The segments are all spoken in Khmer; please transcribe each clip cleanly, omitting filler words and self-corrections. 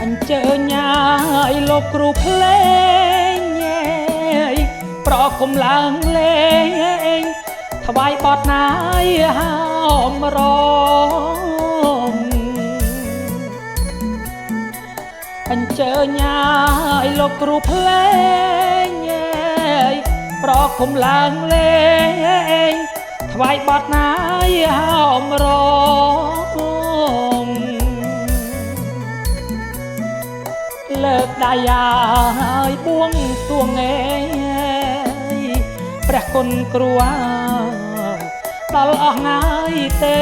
អញ្ជើញឲ្យលោកគ្រូភ្លេងប្រគំឡើងលេងថ្វាយបទណាយហោមរងអញ្ជើញឲ្យលោកគ្រូភ្លេងប្រគំឡើងលេងថ្វាយបទណាយហោមរងលើកដៃឲ្យបួងសួងព្រះគុណគ្រូដល់អស់ណាយទេ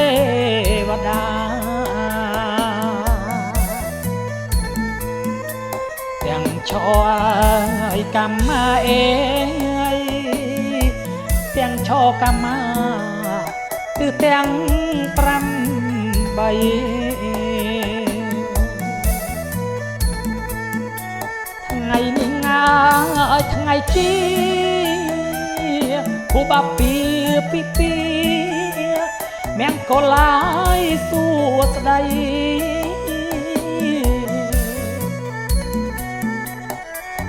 វតាទាំងឈរឲ្យកម្មាទាំងឈរកម្មាគឺទាំង8ថ្ងៃនេះងាឲ្យថ្ងៃជីគូបាពីមង្គលឡាយសួស្ដី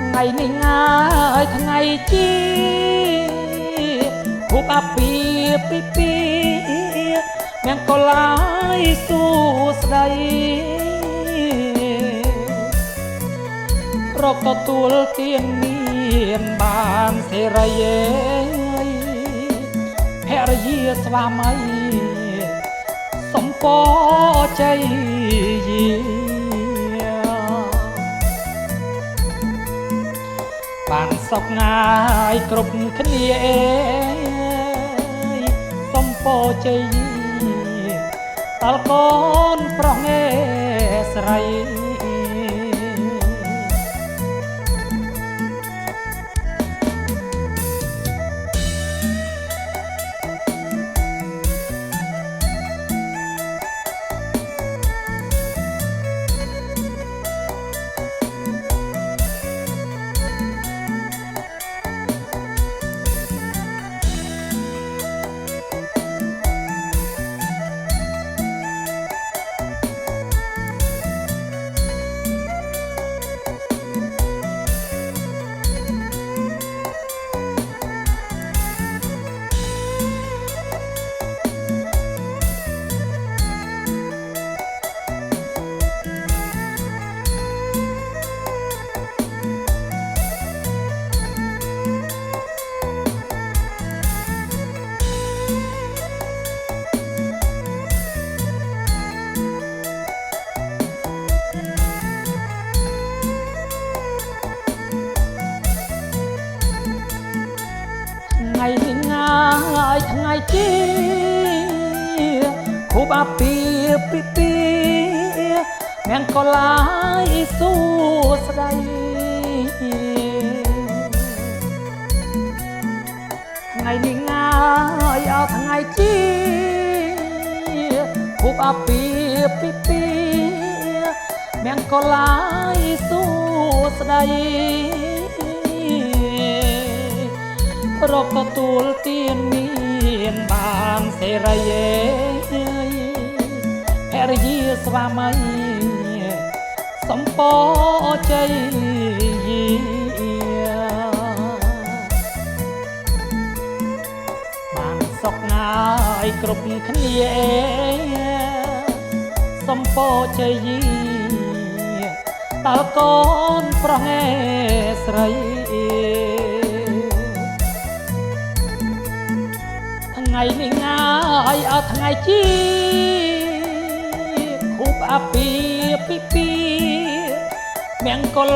ថ្ងៃនេះងាឲ្យថ្ងៃជីគូបាពីមង្គលឡាយសួស្ដីរកទទួលទានមានបានសេរីភរិយាស្វាមីសំពរជ័យបានសុខងាយគ្រប់គ្នាសំពរជ័យដល់កូនប្រុសស្រីថ្ងៃនេះងាយថ្ងៃជីគូបាពីមង្គលឡាយសួស្ដីថ្ងៃនេះងាយឲ្យថ្ងៃជីគូបាពីមង្គលឡាយសួស្ដីរកទទួលទានមានបានសេរីភរិយាស្វាមីសំពរជ័យបានសុខងាយគ្រប់គ្នាសំពរជ័យដល់កូនប្រុសស្រីថ្ងៃនេះងាយឲ្យថ្ងៃជីគូបាពីមង្គល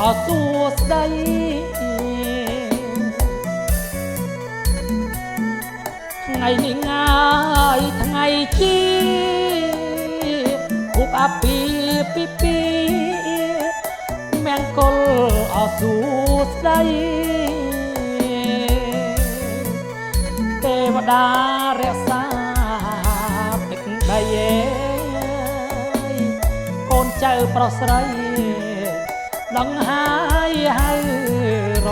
អសួស្ដីថ្ងៃនេះងាយថ្ងៃជីគូបាពីមង្គលអសួស្ដីទេវតារក្សាទឹកដីកូនចៅប្រុសស្រីដឹងហើយហៅរ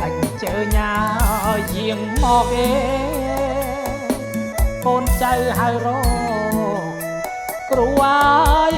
អញ្ជើញឲ្យយាងមក កូនចៅហៅរកគ្រូអើយ